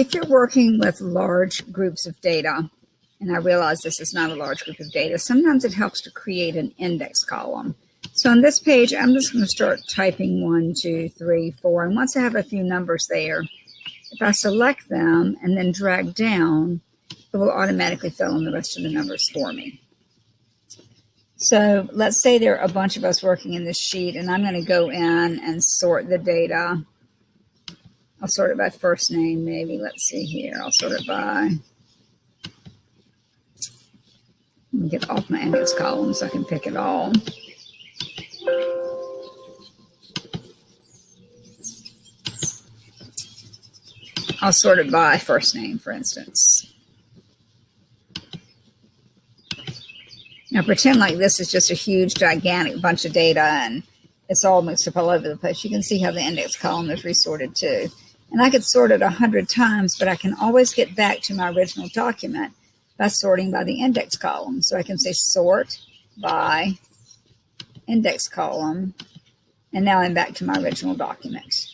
If you're working with large groups of data, and I realize this is not a large group of data, sometimes it helps to create an index column. So on this page, I'm just going to start typing 1, 2, 3, 4. And once I have a few numbers there, if I select them and then drag down, it will automatically fill in the rest of the numbers for me. So let's say there are a bunch of us working in this sheet, and I'm going to go in and sort the data. I'll sort it by first name, maybe. Let's see here. I'll sort it by... Let me get off my index column so I can pick it all. I'll sort it by first name, for instance. Now pretend like this is just a huge, gigantic bunch of data and it's all mixed up all over the place. You can see how the index column is resorted too. And I could sort it 100 times, but I can always get back to my original document by sorting by the index column. So I can say sort by index column, and now I'm back to my original document.